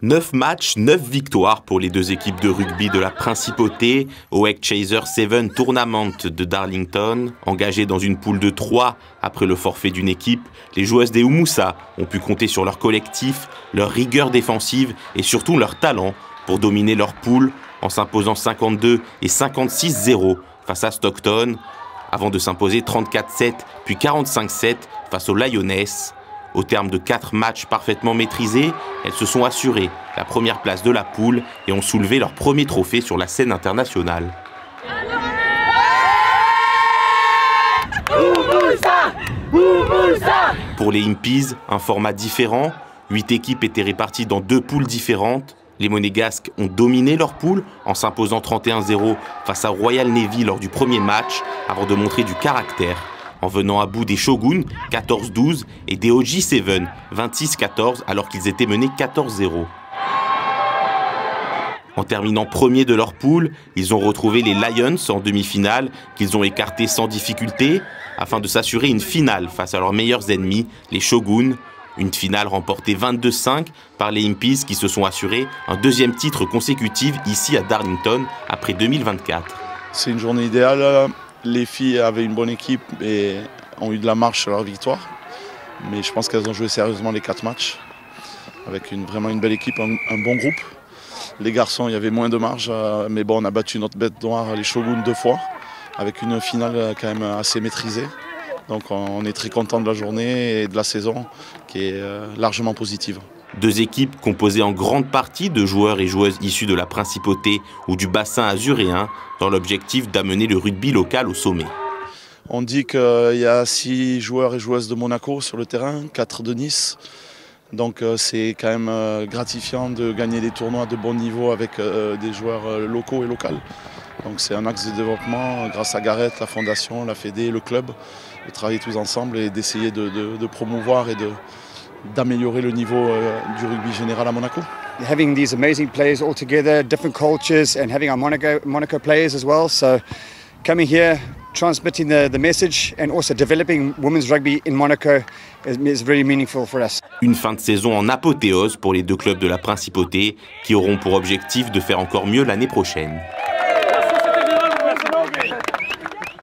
9 matchs, 9 victoires pour les deux équipes de rugby de la Principauté au Egg Chaser 7 Tournament de Darlington. Engagées dans une poule de 3 après le forfait d'une équipe, les joueuses des Oumoussa ont pu compter sur leur collectif, leur rigueur défensive et surtout leur talent pour dominer leur poule en s'imposant 52 et 56-0 face à Stockton, avant de s'imposer 34-7 puis 45-7 face aux Lionesses. Au terme de 4 matchs parfaitement maîtrisés, elles se sont assurées la première place de la poule et ont soulevé leur premier trophée sur la scène internationale. Pour les Impies, un format différent. 8 équipes étaient réparties dans 2 poules différentes. Les Monégasques ont dominé leur poule en s'imposant 31-0 face à Royal Navy lors du premier match avant de montrer du caractère, en venant à bout des Shoguns 14-12 et des OG7 26-14 alors qu'ils étaient menés 14-0. En terminant premier de leur poule, ils ont retrouvé les Lions en demi-finale qu'ils ont écartés sans difficulté afin de s'assurer une finale face à leurs meilleurs ennemis, les Shoguns. Une finale remportée 22-5 par les Impies qui se sont assurés un deuxième titre consécutif ici à Darlington après 2024. C'est une journée idéale. Les filles avaient une bonne équipe et ont eu de la marche sur leur victoire. Mais je pense qu'elles ont joué sérieusement les 4 matchs. Avec vraiment une belle équipe, un bon groupe. Les garçons, il y avait moins de marge. Mais bon, on a battu notre bête noire, les Shoguns, 2 fois. Avec une finale quand même assez maîtrisée. Donc on est très content de la journée et de la saison qui est largement positive. 2 équipes composées en grande partie de joueurs et joueuses issus de la Principauté ou du bassin azuréen dans l'objectif d'amener le rugby local au sommet. On dit qu'il y a 6 joueurs et joueuses de Monaco sur le terrain, 4 de Nice. Donc c'est quand même gratifiant de gagner des tournois de bon niveau avec des joueurs locaux et locaux. Donc c'est un axe de développement grâce à Gareth, la fondation, la Fédé, le club, de travailler tous ensemble et d'essayer de promouvoir et d'améliorer le niveau du rugby général à Monaco. Having these amazing players all together, different cultures, and having our Monaco players as well. So coming here, transmitting the message and also developing women's rugby in Monaco is very meaningful for us. Une fin de saison en apothéose pour les 2 clubs de la Principauté qui auront pour objectif de faire encore mieux l'année prochaine.